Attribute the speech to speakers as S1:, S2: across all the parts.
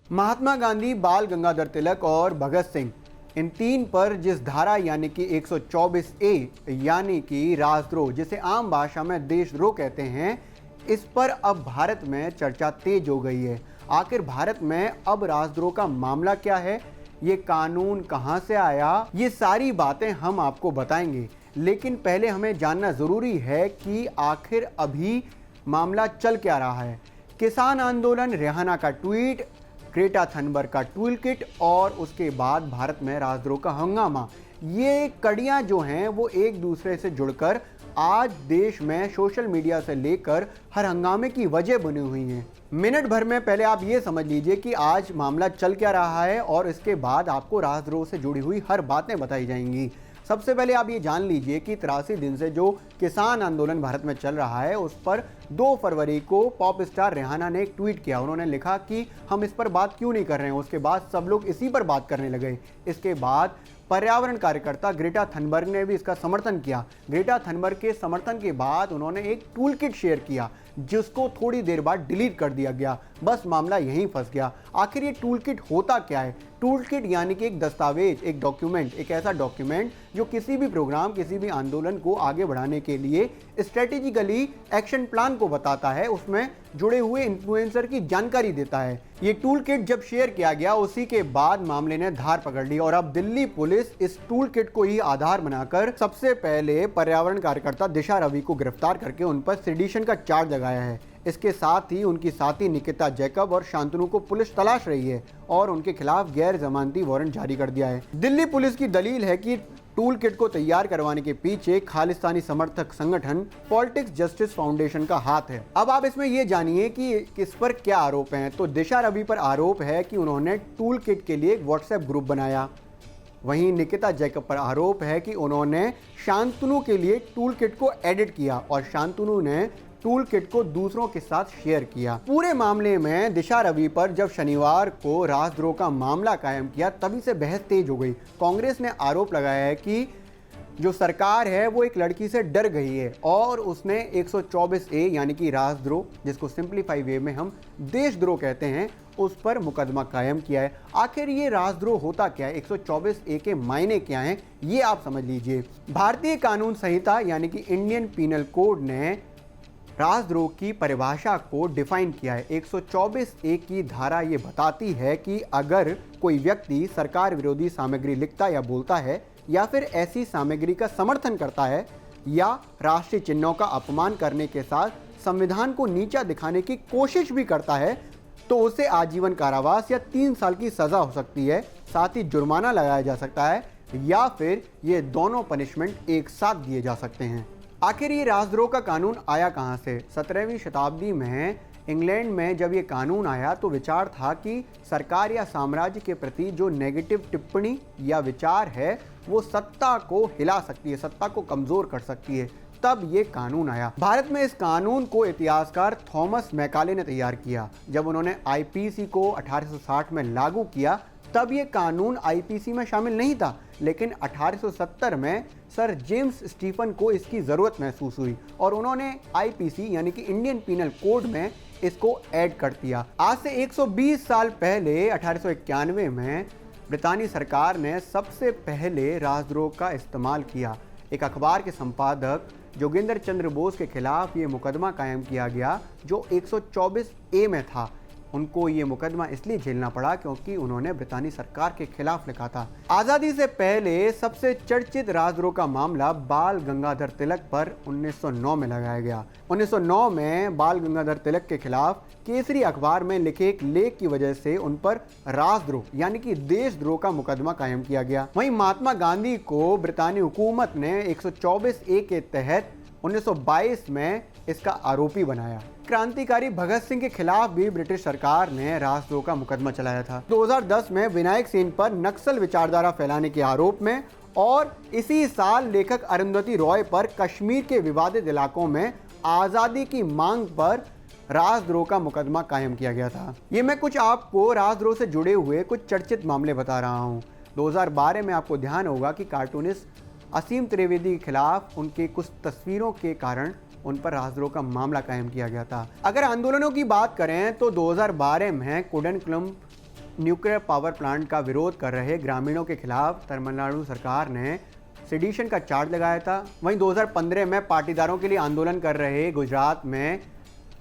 S1: महात्मा गांधी, बाल गंगाधर तिलक और भगत सिंह, इन तीन पर जिस धारा यानी कि 124 ए यानी कि राजद्रोह, जिसे आम भाषा में देशद्रोह कहते हैं, इस पर अब भारत में चर्चा तेज हो गई है। आखिर भारत में अब राजद्रोह का मामला क्या है, ये कानून कहां से आया, ये सारी बातें हम आपको बताएंगे। लेकिन पहले हमें जानना ज़रूरी है कि आखिर अभी मामला चल क्या रहा है। किसान आंदोलन, रिहाना का ट्वीट, ग्रेटा थनबर्ग का टूल किट और उसके बाद भारत में राजद्रोह का हंगामा, ये कड़ियां जो हैं वो एक दूसरे से जुड़कर आज देश में सोशल मीडिया से लेकर हर हंगामे की वजह बनी हुई हैं। मिनट भर में पहले आप ये समझ लीजिए कि आज मामला चल क्या रहा है और इसके बाद आपको राजद्रोह से जुड़ी हुई हर बातें बताई जाएंगी। सबसे पहले आप ये जान लीजिए कि 83 दिन से जो किसान आंदोलन भारत में चल रहा है, उस पर 2 फरवरी को पॉप स्टार रिहाना ने एक ट्वीट किया। उन्होंने लिखा कि हम इस पर बात क्यों नहीं कर रहे हैं। उसके बाद सब लोग इसी पर बात करने लगे। इसके बाद पर्यावरण कार्यकर्ता ग्रेटा थनबर्ग ने भी इसका समर्थन किया। ग्रेटा थनबर्ग के समर्थन के बाद उन्होंने एक टूल किट शेयर किया, जिसको थोड़ी देर बाद डिलीट कर दिया गया। बस मामला यहीं फंस गया। आखिर ये टूल किट होता क्या है? टूल किट यानी कि एक दस्तावेज, एक डॉक्यूमेंट, एक ऐसा डॉक्यूमेंट जो किसी भी प्रोग्राम, किसी भी आंदोलन को आगे बढ़ाने के लिए स्ट्रेटेजिकली एक्शन प्लान को बताता है, उसमें जुड़े हुए इन्फ्लुएंसर की जानकारी देता है। ये टूल किट जब शेयर किया गया, उसी के बाद मामले ने धार पकड़ ली और अब दिल्ली पुलिस इस टूल किट को ही आधार बनाकर सबसे पहले पर्यावरण कार्यकर्ता दिशा रवि को गिरफ्तार करके उन पर सेडिशन का चार्ज लगाया है। इसके साथ ही उनकी साथी निकिता जैकब और शांतनु को पुलिस तलाश रही है और उनके खिलाफ गैर जमानती वारंट जारी कर दिया है। दिल्ली पुलिस की दलील है कि टूल किट को तैयार करवाने के पीछे खालिस्तानी समर्थक संगठन पॉलिटिक्स जस्टिस फाउंडेशन का हाथ है। अब आप इसमें यह जानिए कि इस पर क्या आरोप हैं। तो दिशा रवि पर आरोप है कि उन्होंने टूल किट के लिए एक व्हाट्सएप ग्रुप बनाया। वहीं निकिता जैकब पर आरोप है कि उन्होंने शांतनु के लिए टूल किट को एडिट किया और शांतनु ने टूल किट को दूसरों के साथ शेयर किया। पूरे मामले में दिशा रवि पर जब शनिवार को राजद्रोह का मामला कायम किया, तभी से बहस तेज हो गई। कांग्रेस ने आरोप लगाया है कि जो सरकार है वो एक लड़की से डर गई है और उसने 124 ए यानी कि राजद्रोह, जिसको सिंप्लीफाई वे में हम देशद्रोह कहते हैं, उस पर मुकदमा कायम किया है। आखिर ये राजद्रोह होता क्या है, 124 ए के मायने क्या हैं, ये आप समझ लीजिए। भारतीय कानून संहिता यानी कि इंडियन पीनल कोड ने राजद्रोह की परिभाषा को डिफाइन किया है। 124 ए की धारा ये बताती है कि अगर कोई व्यक्ति सरकार विरोधी सामग्री लिखता या बोलता है या फिर ऐसी सामग्री का समर्थन करता है या राष्ट्रीय चिन्हों का अपमान करने के साथ संविधान को नीचा दिखाने की कोशिश भी करता है, तो उसे आजीवन कारावास या 3 साल की सजा हो सकती है। साथ ही जुर्माना लगाया जा सकता है या फिर ये दोनों पनिशमेंट एक साथ दिए जा सकते हैं। आखिर ये राजद्रोह का कानून आया कहाँ से? 17वीं शताब्दी में इंग्लैंड में जब ये कानून आया तो विचार था कि सरकार या साम्राज्य के प्रति जो नेगेटिव टिप्पणी या विचार है वो सत्ता को हिला सकती है, सत्ता को कमज़ोर कर सकती है। तब ये कानून आया। भारत में इस कानून को इतिहासकार थॉमस मैकाले ने तैयार किया। जब उन्होंने आईपीसी को 1860 में लागू किया, तब ये कानून आईपीसी में शामिल नहीं था, लेकिन 1870 में सर जेम्स स्टीफन को इसकी ज़रूरत महसूस हुई और उन्होंने आईपीसी यानी कि इंडियन पीनल कोड में इसको ऐड कर दिया। आज से 120 साल पहले 1891 में ब्रितानी सरकार ने सबसे पहले राजद्रोह का इस्तेमाल किया। एक अखबार के संपादक जोगिंदर चंद्र बोस के खिलाफ ये मुकदमा कायम किया गया जो 124 ए में था। उनको ये मुकदमा इसलिए झेलना पड़ा क्योंकि उन्होंने ब्रितानी सरकार के खिलाफ लिखा था। आज़ादी से पहले सबसे चर्चित राजद्रोह का मामला बाल गंगाधर तिलक पर 1909 में लगाया गया। 1909 में बाल गंगाधर तिलक के खिलाफ केसरी अखबार में लिखे एक लेख की वजह से उन पर राजद्रोह यानी कि देशद्रोह का मुकदमा कायम किया गया। वहीं महात्मा गांधी को ब्रितानी हुकूमत ने 124 ए के तहत 1922 में इसका आरोपी बनाया। क्रांतिकारी भगत सिंह के खिलाफ भी ब्रिटिश सरकार ने राजद्रोह का मुकदमा चलाया था। 2010 में विनायक सेन पर नक्सल विचारधारा फैलाने के आरोप में और इसी साल लेखक अरुंधति रॉय पर कश्मीर के विवादित इलाकों में आज़ादी की मांग पर राजद्रोह का मुकदमा कायम किया गया था। ये मैं कुछ आपको राजद्रोह से जुड़े हुए कुछ चर्चित मामले बता रहा हूँ। 2012 में आपको ध्यान होगा कि कार्टूनिस्ट असीम त्रिवेदी के खिलाफ उनके कुछ तस्वीरों के कारण उन पर राजद्रोह का मामला कायम किया गया था। अगर आंदोलनों की बात करें तो 2012 में कुडनकुलम न्यूक्लियर पावर प्लांट का विरोध कर रहे ग्रामीणों के खिलाफ तमिलनाडु सरकार ने सेडिशन का चार्ज लगाया था। वहीं 2015 में पाटीदारों के लिए आंदोलन कर रहे गुजरात में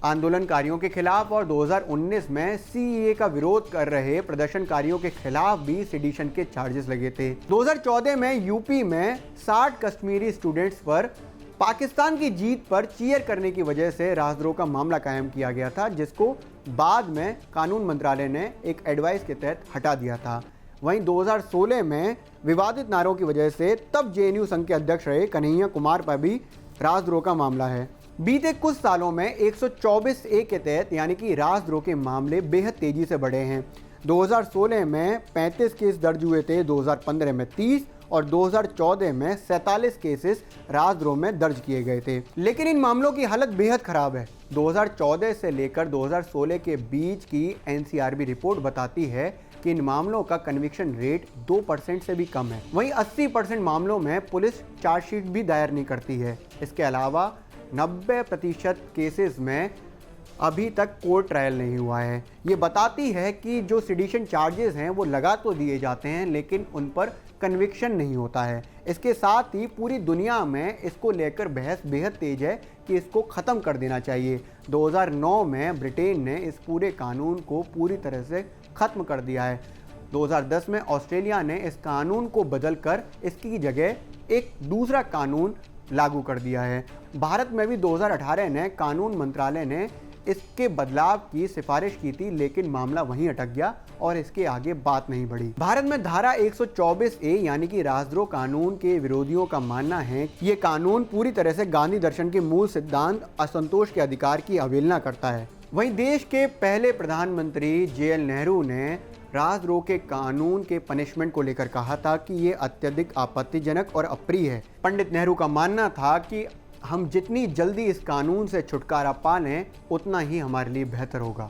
S1: आंदोलनकारियों के खिलाफ और 2019 में सीएए का विरोध कर रहे प्रदर्शनकारियों के खिलाफ भी सेडिशन के चार्जेस लगे थे। 2014 में यूपी में 60 कश्मीरी स्टूडेंट्स पर पाकिस्तान की जीत पर चीयर करने की वजह से राजद्रोह का मामला कायम किया गया था, जिसको बाद में कानून मंत्रालय ने एक एडवाइस के तहत हटा दिया था। वहीं 2016 में विवादित नारों की वजह से तब जेएनयू संघ के अध्यक्ष रहे कन्हैया कुमार पर भी राजद्रोह का मामला है। बीते कुछ सालों में 124A के तहत यानी कि राजद्रोह के मामले बेहद तेजी से बढ़े हैं। 2016 में 35 केस दर्ज हुए थे, 2015 में 30 और 2014 में 47 केसेस राजद्रोह में दर्ज किए गए थे। लेकिन इन मामलों की हालत बेहद खराब है। 2014 से लेकर 2016 के बीच की एनसीआरबी रिपोर्ट बताती है कि इन मामलों का कन्विक्शन रेट 2% से भी कम है। वहीं 80% मामलों में पुलिस चार्जशीट भी दायर नहीं करती है। इसके अलावा 90% केसेस में अभी तक कोर्ट ट्रायल नहीं हुआ है। ये बताती है कि जो सेडिशन चार्जेस हैं वो लगा तो दिए जाते हैं, लेकिन उन पर कन्विक्शन नहीं होता है। इसके साथ ही पूरी दुनिया में इसको लेकर बहस बेहद तेज है कि इसको ख़त्म कर देना चाहिए। 2009 में ब्रिटेन ने इस पूरे कानून को पूरी तरह से ख़त्म कर दिया है। 2010 में ऑस्ट्रेलिया ने इस कानून को बदलकर इसकी जगह एक दूसरा कानून लागू कर दिया है। भारत में भी 2018 में कानून मंत्रालय ने इसके बदलाव की सिफारिश की थी, लेकिन मामला वहीं अटक गया और इसके आगे बात नहीं बढ़ी। भारत में धारा 124A यानी कि राजद्रोह कानून के विरोधियों का मानना है कि ये कानून पूरी तरह से गांधी दर्शन के मूल सिद्धांत असंतोष के अधिकार की अवहेलना करता है। वहीं देश के पहले प्रधानमंत्री JL नेहरू ने राजद्रोह के कानून के पनिशमेंट को लेकर कहा था कि ये अत्यधिक आपत्तिजनक और अप्रिय है। पंडित नेहरू का मानना था कि हम जितनी जल्दी इस कानून से छुटकारा पा लें उतना ही हमारे लिए बेहतर होगा।